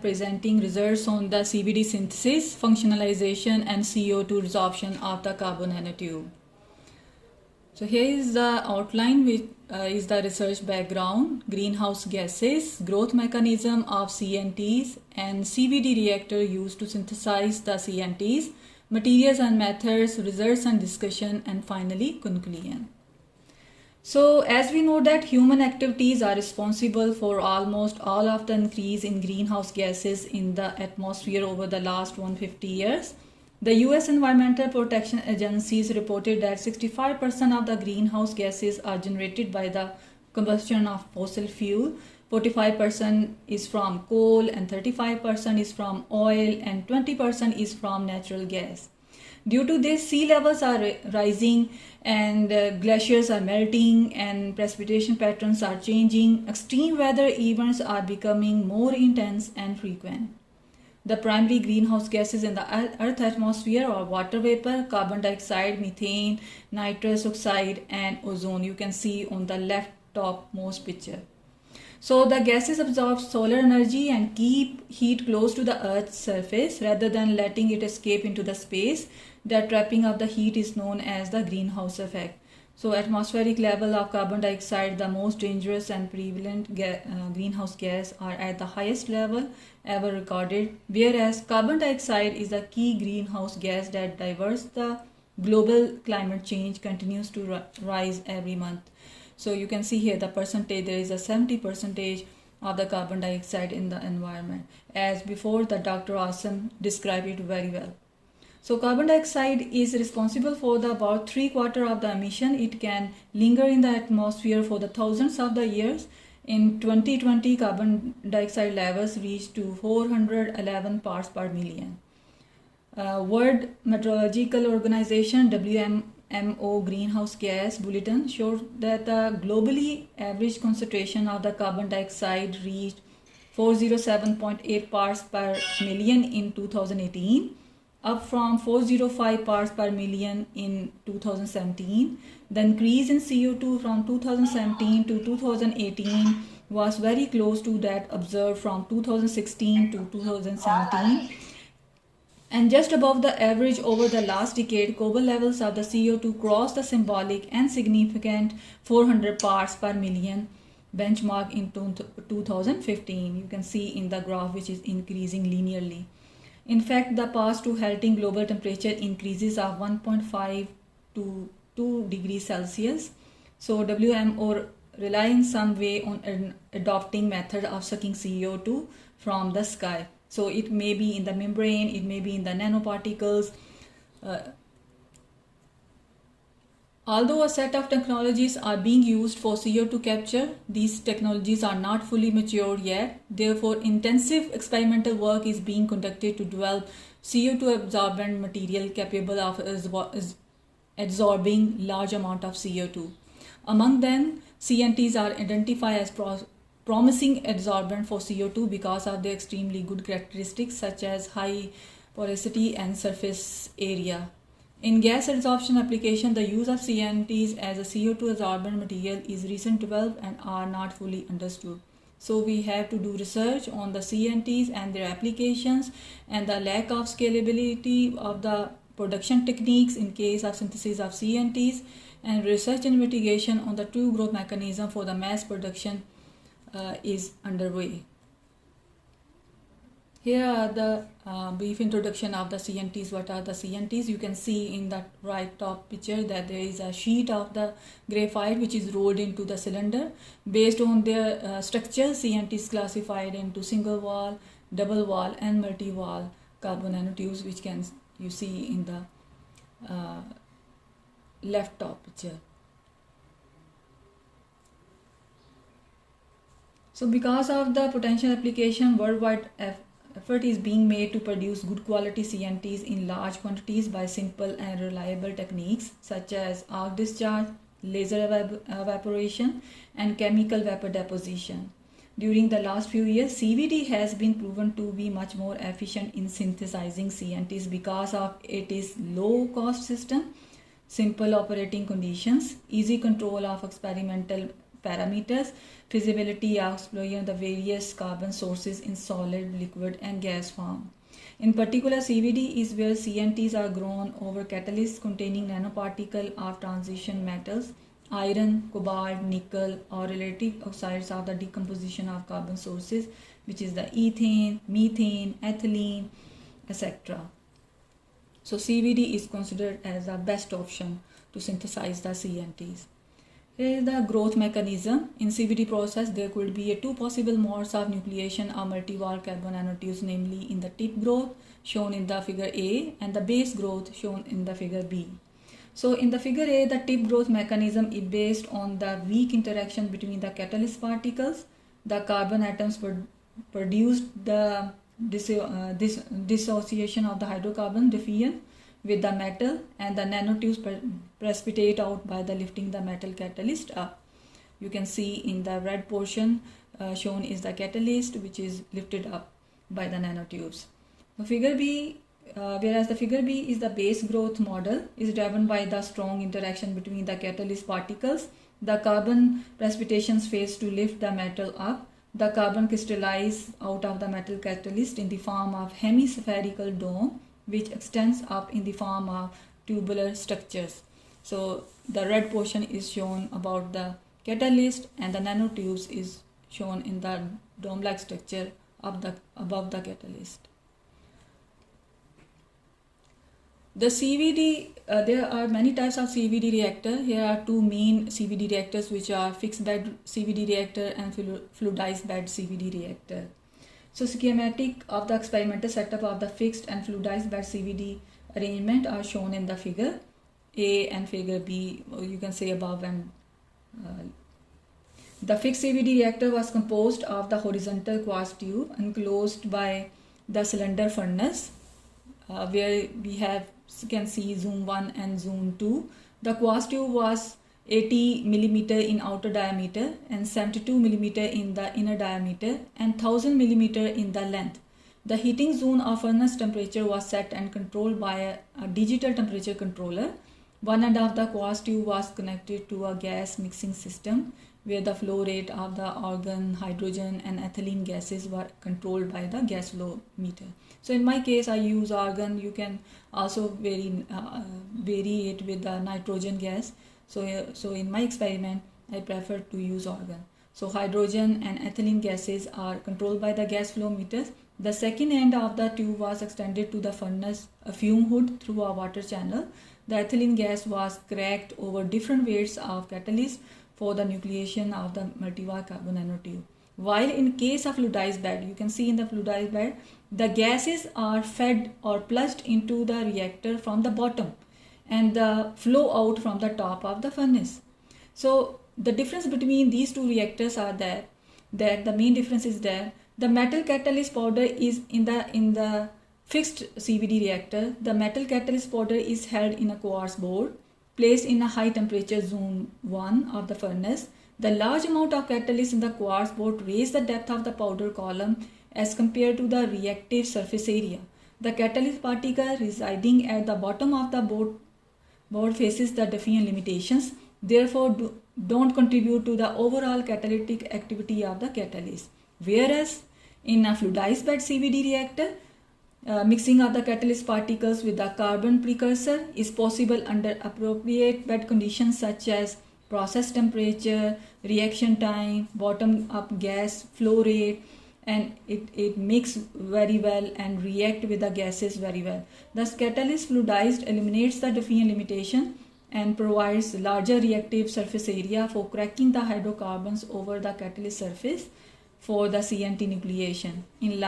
presenting results on the CVD synthesis, functionalization and CO2 resorption of the carbon nanotube. So here is the outline, which is the research background, greenhouse gases, growth mechanism of CNTs and CVD reactor used to synthesize the CNTs, materials and methods, results and discussion, and finally conclusion. So as we know that human activities are responsible for almost all of the increase in greenhouse gases in the atmosphere over the last 150 years. The US Environmental Protection Agencies reported that 65% of the greenhouse gases are generated by the combustion of fossil fuel, 45% is from coal and 35% is from oil and 20% is from natural gas. Due to this, sea levels are rising and glaciers are melting and precipitation patterns are changing. Extreme weather events are becoming more intense and frequent. The primary greenhouse gases in the Earth atmosphere are water vapor, carbon dioxide, methane, nitrous oxide, and ozone. You can see on the left topmost picture. So the gases absorb solar energy and keep heat close to the Earth's surface rather than letting it escape into the space. The trapping of the heat is known as the greenhouse effect. So atmospheric level of carbon dioxide, the most dangerous and prevalent greenhouse gas, are at the highest level ever recorded, whereas carbon dioxide is the key greenhouse gas that diverts the global climate change continues to rise every month. So you can see here the percentage, there is a 70% of the carbon dioxide in the environment. As before, the Dr. Asim described it very well. So carbon dioxide is responsible for about 3/4 of the emission. It can linger in the atmosphere for the thousands of the years. In 2020, carbon dioxide levels reached to 411 parts per million. World Meteorological Organization WMO Greenhouse Gas Bulletin showed that the globally average concentration of the carbon dioxide reached 407.8 parts per million in 2018. Up from 405 parts per million in 2017. The increase in CO2 from 2017 to 2018 was very close to that observed from 2016 to 2017. And just above the average over the last decade, global levels of the CO2 crossed the symbolic and significant 400 parts per million benchmark in 2015. You can see in the graph which is increasing linearly. In fact, the path to halting global temperature increases of 1.5 to 2 degrees Celsius. So WMO rely in some way on adopting method of sucking CO2 from the sky. So it may be in the membrane, it may be in the nanoparticles. Although a set of technologies are being used for CO2 capture, these technologies are not fully mature yet. Therefore, intensive experimental work is being conducted to develop CO2 absorbent material capable of absorbing large amount of CO2. Among them, CNTs are identified as promising adsorbent for CO2 because of their extremely good characteristics such as high porosity and surface area. In gas adsorption application, the use of CNTs as a CO2 absorbent material is recently developed and are not fully understood. So we have to do research on the CNTs and their applications and the lack of scalability of the production techniques in case of synthesis of CNTs, and research and mitigation on the true growth mechanism for the mass production is underway. Here are the brief introduction of the CNTs. What are the CNTs? You can see in the right top picture that there is a sheet of the graphite which is rolled into the cylinder. Based on their structure, CNTs classified into single wall, double wall and multi-wall carbon nanotubes, which can you see in the left top picture. So because of the potential application, worldwide effort is being made to produce good quality CNTs in large quantities by simple and reliable techniques such as arc discharge, laser evaporation, and chemical vapor deposition. During the last few years, CVD has been proven to be much more efficient in synthesizing CNTs because of its low cost system, simple operating conditions, easy control of experimental parameters, feasibility of exploring the various carbon sources in solid, liquid and gas form. In particular, CVD is where CNTs are grown over catalysts containing nanoparticle of transition metals, iron, cobalt, nickel, or relative oxides of the decomposition of carbon sources, which is the ethane, methane, ethylene, etc. So CVD is considered as the best option to synthesize the CNTs. Here is the growth mechanism. In CVD process, there could be two possible modes of nucleation of multi-wall carbon nanotubes, namely in the tip growth shown in the figure A and the base growth shown in the figure B. So in the figure A, the tip growth mechanism is based on the weak interaction between the catalyst particles. The carbon atoms produced the dissociation of the hydrocarbon diffusion with the metal, and the nanotubes precipitate out by the lifting the metal catalyst up. You can see in the red portion shown is the catalyst, which is lifted up by the nanotubes. The figure B, whereas the figure B is the base growth model, is driven by the strong interaction between the catalyst particles. The carbon precipitations phase to lift the metal up. The carbon crystallizes out of the metal catalyst in the form of hemispherical dome, which extends up in the form of tubular structures. So the red portion is shown about the catalyst, and the nanotubes is shown in the dome-like structure above the catalyst. The CVD, there are many types of CVD reactor. Here are two main CVD reactors, which are fixed bed CVD reactor and fluidized bed CVD reactor. So schematic of the experimental setup of the fixed and fluidized bed CVD arrangement are shown in the figure A and figure B, you can say above. And the fixed CVD reactor was composed of the horizontal quartz tube enclosed by the cylinder furnace, where we have, you can see zoom 1 and zoom 2. The quartz tube was 80 millimeter in outer diameter and 72 millimeter in the inner diameter and 1000 millimeter in the length. The heating zone of furnace temperature was set and controlled by a digital temperature controller. One end of the quartz tube was connected to a gas mixing system where the flow rate of the argon, hydrogen and ethylene gases were controlled by the gas flow meter. So in my case, I use argon. You can also vary it with the nitrogen gas. So in my experiment, I prefer to use argon. So hydrogen and ethylene gases are controlled by the gas flow meters. The second end of the tube was extended to the furnace fume hood through a water channel. The ethylene gas was cracked over different weights of catalyst for the nucleation of the multi-wall carbon nanotube. While in case of fluidized bed, you can see in the fluidized bed, the gases are fed or plunged into the reactor from the bottom and the flow out from the top of the furnace. So the difference between these two reactors are that the main difference is that the metal catalyst powder is in the fixed CVD reactor. The metal catalyst powder is held in a quartz board placed in a high temperature zone 1 of the furnace. The large amount of catalyst in the quartz board raise the depth of the powder column as compared to the reactive surface area. The catalyst particle residing at the bottom of the board faces the diffusion limitations, therefore don't contribute to the overall catalytic activity of the catalyst. Whereas in a fluidized bed CVD reactor, mixing of the catalyst particles with the carbon precursor is possible under appropriate bed conditions such as process temperature, reaction time, bottom up gas flow rate, and it mix very well and react with the gases very well. Thus catalyst fluidized eliminates the diffusion limitation and provides larger reactive surface area for cracking the hydrocarbons over the catalyst surface for the CNT nucleation. In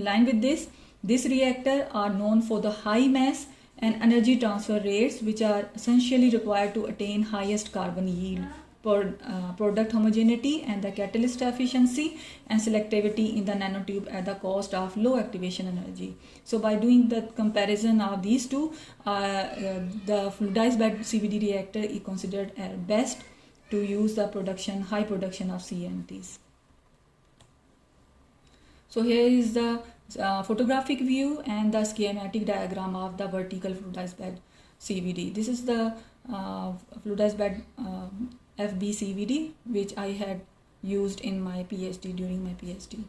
line with this reactor are known for the high mass and energy transfer rates, which are essentially required to attain highest carbon yield, product homogeneity and the catalyst efficiency and selectivity in the nanotube at the cost of low activation energy. So by doing the comparison of these two, the fluidized bed CVD reactor is considered best to use the high production of CNTs. So here is the photographic view and the schematic diagram of the vertical fluidized bed CVD. This is the fluidized bed FBCVD, which I had used in my PhD, during my PhD.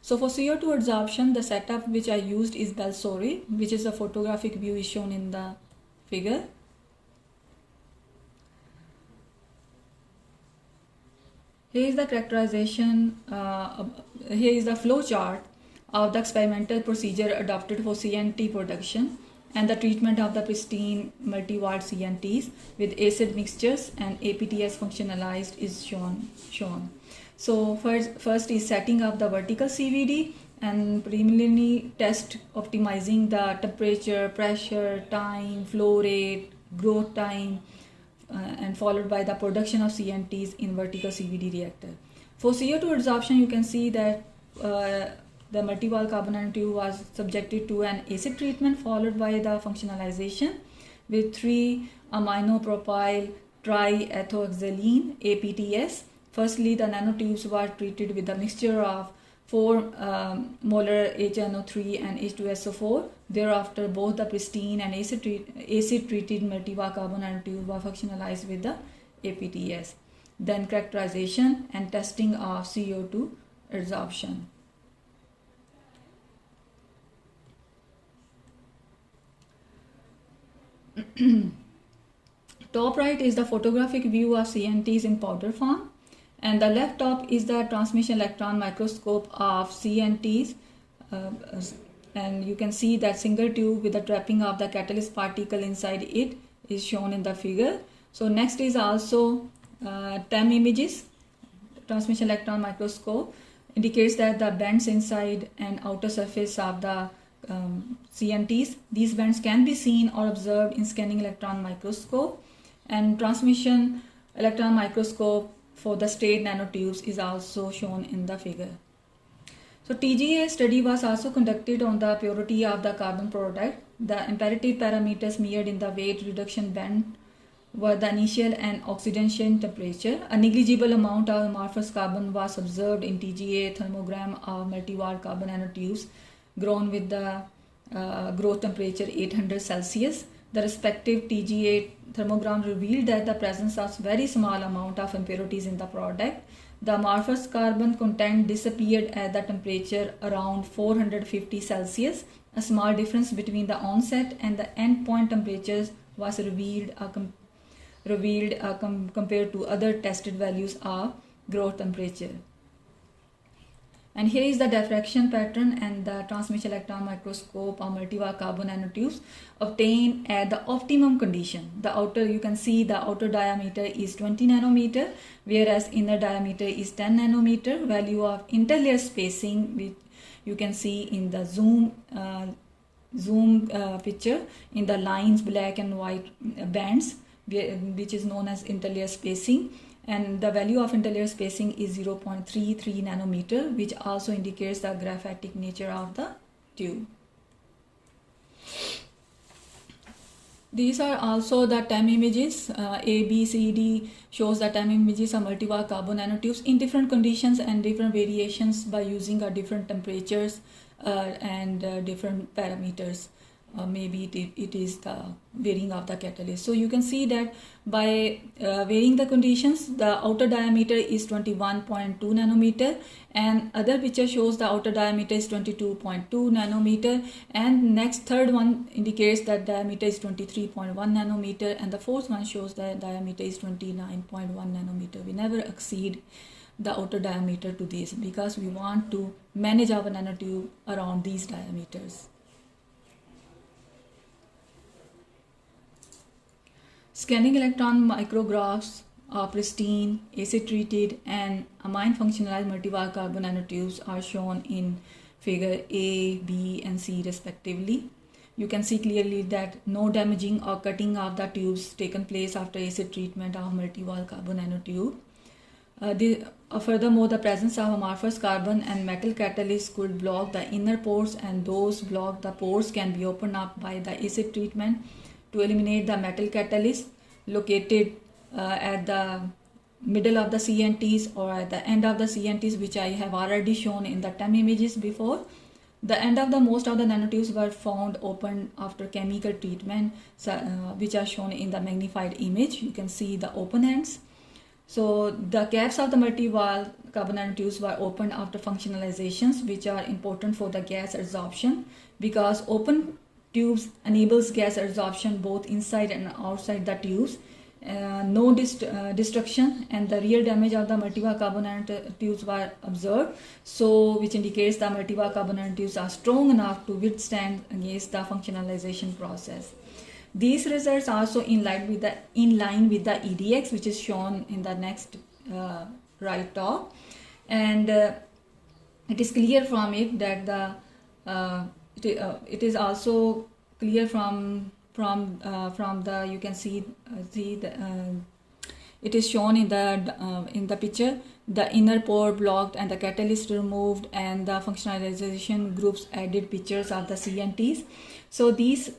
So for CO2 adsorption, the setup which I used is Balsori, which is a photographic view is shown in the figure. Here is the characterization, here is the flow chart of the experimental procedure adopted for CNT production and the treatment of the pristine multi-walled CNTs with acid mixtures and APTS functionalized is shown. So first is setting up the vertical CVD and preliminary test optimizing the temperature, pressure, time, flow rate, growth time, and followed by the production of CNTs in vertical CVD reactor. For CO2 adsorption, you can see that the multi-wall carbon nanotube was subjected to an acid treatment followed by the functionalization with 3-aminopropyl triethoxylene APTS. Firstly, the nanotubes were treated with a mixture of 4 molar HNO3 and H2SO4. Thereafter, both the pristine and acid-treated multi-wall carbon nanotube were functionalized with the APTS. Then characterization and testing of CO2 adsorption. Top right is the photographic view of CNTs in powder form, and the left top is the transmission electron microscope of CNTs, and you can see that single tube with the trapping of the catalyst particle inside it is shown in the figure. So next is also TEM images. Transmission electron microscope indicates that the bends inside and outer surface of the CNTs. These bends can be seen or observed in scanning electron microscope, and transmission electron microscope for the straight nanotubes is also shown in the figure. So TGA study was also conducted on the purity of the carbon product. The imperative parameters measured in the weight reduction band were the initial and oxidation temperature. A negligible amount of amorphous carbon was observed in TGA thermogram of multi-wall carbon nanotubes grown with the growth temperature 800 Celsius. The respective TGA thermogram revealed that the presence of very small amount of impurities in the product. The amorphous carbon content disappeared at the temperature around 450 Celsius. A small difference between the onset and the end point temperatures was revealed compared to other tested values of growth temperature. And here is the diffraction pattern and the transmission electron microscope of multi-wall carbon nanotubes obtained at the optimum condition. The outer, you can see the outer diameter is 20 nanometer, whereas inner diameter is 10 nanometer. Value of interlayer spacing, which you can see in the zoom picture in the lines, black and white bands, which is known as interlayer spacing. And the value of interlayer spacing is 0.33 nanometer, which also indicates the graphitic nature of the tube. These are also the TEM images. A, B, C, D shows the TEM images of multi-wall carbon nanotubes in different conditions and different variations by using different temperatures and different parameters. Maybe it is the varying of the catalyst. So you can see that by varying the conditions, the outer diameter is 21.2 nanometer, and other picture shows the outer diameter is 22.2 nanometer, and next third one indicates that diameter is 23.1 nanometer, and the fourth one shows that diameter is 29.1 nanometer. We never exceed the outer diameter to this because we want to manage our nanotube around these diameters. Scanning electron micrographs of pristine, acid-treated, and amine functionalized multi-wall carbon nanotubes are shown in figure A, B, and C respectively. You can see clearly that no damaging or cutting of the tubes taken place after acid treatment of multi-wall carbon nanotube. Furthermore, the presence of amorphous carbon and metal catalysts could block the inner pores, and those blocked the pores can be opened up by the acid treatment to eliminate the metal catalyst located at the middle of the CNTs or at the end of the CNTs, which I have already shown in the TEM images before. The end of the most of the nanotubes were found open after chemical treatment, which are shown in the magnified image. You can see the open ends. So the caps of the multi-wall carbon nanotubes were opened after functionalizations, which are important for the gas adsorption, because open tubes enables gas adsorption both inside and outside the tubes. No destruction and the real damage of the multi-wall carbon nanotubes were observed, so which indicates the multi-wall carbon nanotubes are strong enough to withstand against the functionalization process. These results are also in line with the EDX, which is shown in the next right top, and it is clear from it that it is also clear from the, you can see it is shown in the picture, the inner pore blocked and the catalyst removed, and the functionalization groups added pictures of the CNTs. So these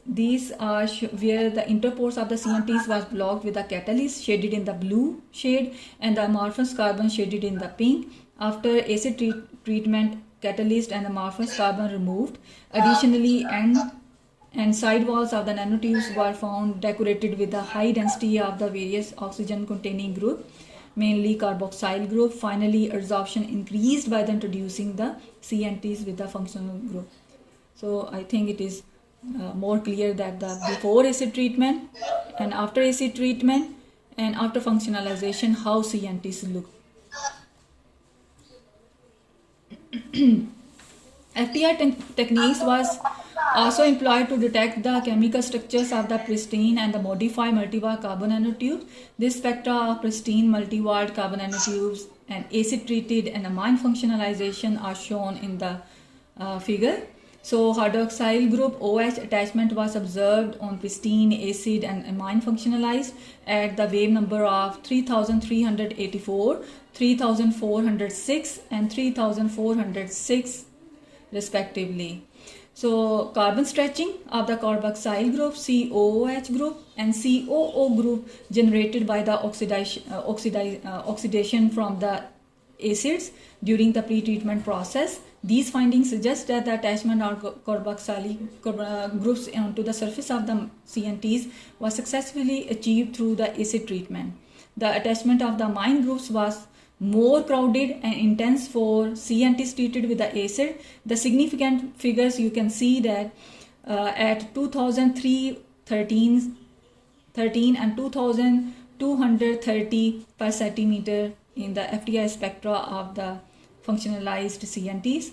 are where the interpores of the CNTs was blocked with the catalyst shaded in the blue shade and the amorphous carbon shaded in the pink. After acid treatment, catalyst and amorphous carbon removed. Additionally, and side walls of the nanotubes were found decorated with the high density of the various oxygen containing group, mainly carboxyl group. Finally, adsorption increased by the introducing the CNTs with the functional group. So I think it is more clear that the before acid treatment and after acid treatment and after functionalization, how CNTs look. FTI techniques was also employed to detect the chemical structures of the pristine and the modified multi-walled carbon nanotubes. This spectra of pristine multi-walled carbon nanotubes and acid-treated and amine functionalization are shown in the figure. So hydroxyl group OH attachment was observed on pristine, acid and amine functionalized at the wave number of 3384, 3406 and 3406 respectively. So carbon stretching of the carboxyl group, COOH group and COO group generated by the oxidation from the acids during the pre-treatment process. These findings suggest that the attachment of carboxylic groups onto the surface of the CNTs was successfully achieved through the acid treatment. The attachment of the amine groups was more crowded and intense for CNTs treated with the acid. The significant figures you can see that at 2013 and 2230 per centimeter in the FTI spectra of the functionalized CNTs,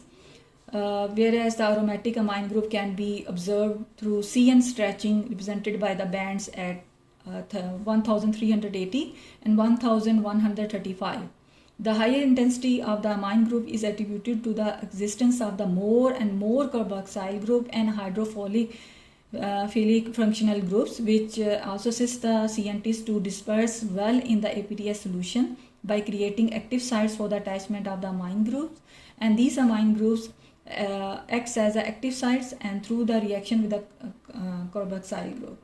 whereas the aromatic amine group can be observed through CN stretching represented by the bands at 1380 and 1135. The higher intensity of the amine group is attributed to the existence of the more and more carboxyl group and hydrophilic functional groups, which also assist the CNTs to disperse well in the APTS solution by creating active sites for the attachment of the amine groups. And these amine groups acts as active sites and through the reaction with the carboxyl group.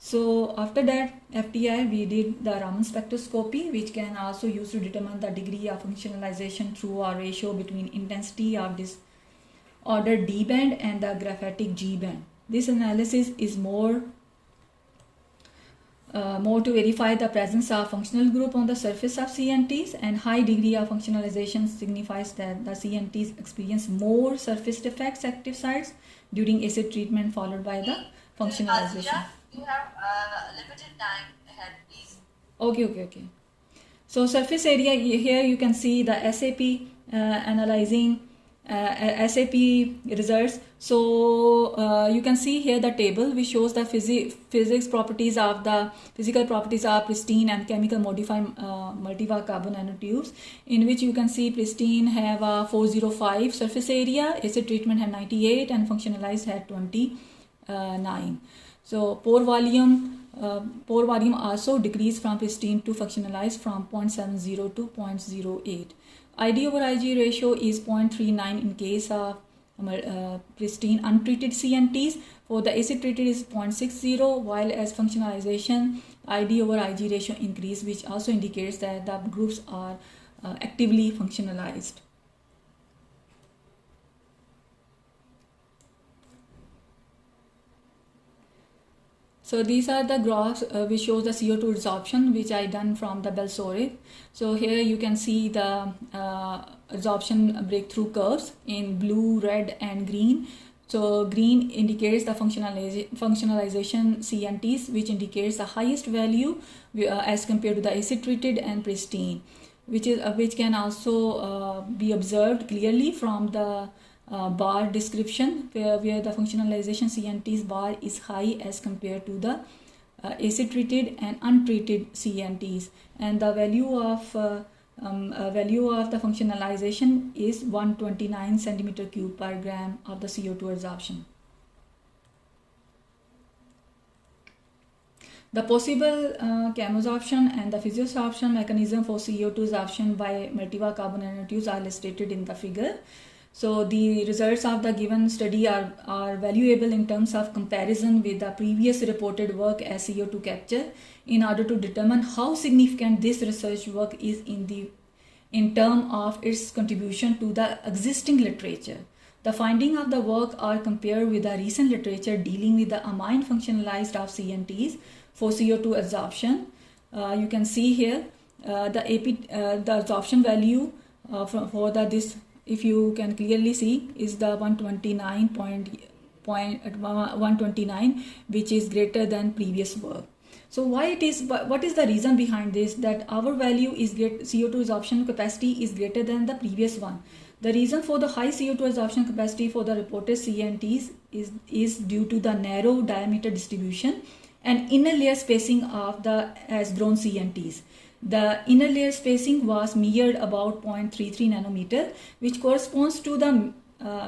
So after that FTI, we did the Raman spectroscopy, which can also use to determine the degree of functionalization through a ratio between intensity of this ordered D band and the graphitic G band. This analysis is more to verify the presence of functional group on the surface of CNTs, and high degree of functionalization signifies that the CNTs experience more surface defects active sites during acid treatment followed by the functionalization. You have limited time ahead, please. Okay. So surface area, here you can see the SAP analyzing SAP results. So you can see here the table which shows the physical properties of pristine and chemical modified multi-walled carbon nanotubes, in which you can see pristine have a 405 surface area, acid treatment had 98 and functionalized had 29. So pore volume also decreased from pristine to functionalized from 0.70 to 0.08. ID over IG ratio is 0.39 in case of pristine untreated CNTs. For the acid treated is 0.60, while as functionalization ID over IG ratio increase, which also indicates that the groups are actively functionalized. So these are the graphs which shows the CO2 absorption which I done from the Belsoric. So here you can see the absorption breakthrough curves in blue, red and green. So green indicates the functionalization CNTs, which indicates the highest value as compared to the acid treated and pristine, which can also be observed clearly from the bar description where the functionalization CNTs bar is high as compared to the acid treated and untreated CNTs, and the value of the functionalization is 129 centimeter cube per gram of the CO2 absorption. The possible chemoabsorption and the physioabsorption mechanism for CO2 absorption by Maltiva carbon nanotubes are illustrated in the figure. So the results of the given study are valuable in terms of comparison with the previous reported work as CO2 capture in order to determine how significant this research work is in terms of its contribution to the existing literature. The findings of the work are compared with the recent literature dealing with the amine functionalized of CNTs for CO2 absorption. You can see here the absorption value for this, if you can clearly see, is the 129, which is greater than previous work. So what is the reason behind this, that our value is CO2 absorption capacity is greater than the previous one? The reason for the high CO2 absorption capacity for the reported CNTs is due to the narrow diameter distribution and inner layer spacing of the as grown CNTs. The inner layer spacing was measured about 0.33 nanometer, which corresponds to the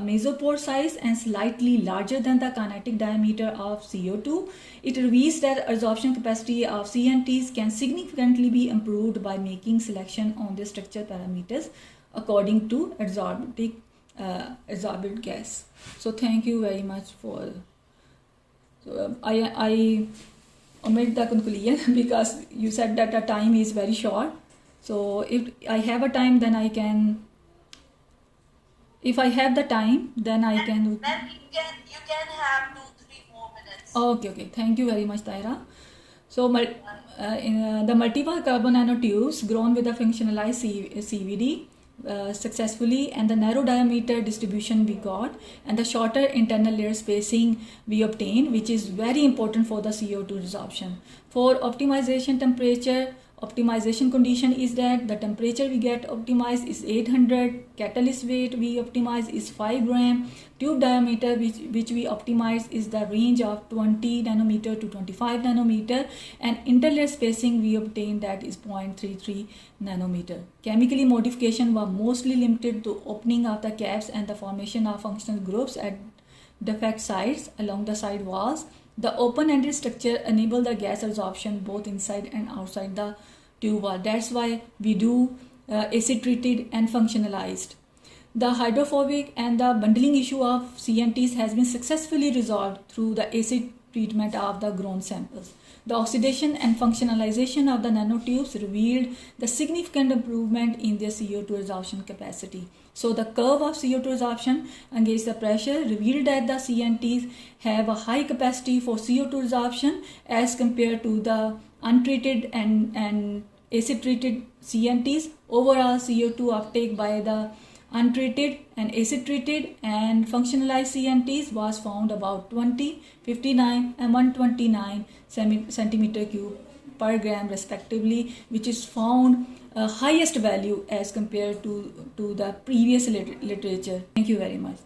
mesopore size and slightly larger than the kinetic diameter of CO2. It reveals that absorption capacity of CNTs can significantly be improved by making selection on the structure parameters according to adsorbed gas. So thank you very much for. So I omit the conclusion because you said that the time is very short. So if I have a time, then I can. If I have the time, then I can. Then you can have 2-3 more minutes. Okay. Thank you very much, Taira. So the Maltiva carbon nanotubes grown with the functionalized CVD successfully, and the narrow diameter distribution we got, and the shorter internal layer spacing we obtained, which is very important for the CO2 absorption. For optimization temperature, optimization condition is that the temperature we get optimized is 800, catalyst weight we optimize is 5 gram, tube diameter which we optimize is the range of 20 nanometer to 25 nanometer, and interlayer spacing we obtain that is 0.33 nanometer. Chemically modification was mostly limited to opening of the caps and the formation of functional groups at defect sites along the side walls. The open-ended structure enable the gas absorption both inside and outside the tube wall. That's why we do acid treated and functionalized. The hydrophobic and the bundling issue of CNTs has been successfully resolved through the acid treatment of the grown samples. The oxidation and functionalization of the nanotubes revealed the significant improvement in their CO2 absorption capacity. So the curve of CO2 absorption against the pressure revealed that the CNTs have a high capacity for CO2 absorption as compared to the untreated and acid treated CNTs. Overall CO2 uptake by the untreated and acid treated and functionalized CNTs was found about 20, 59 and 129 centimeter cube per gram respectively, which is found highest value as compared to the previous literature. Thank you very much.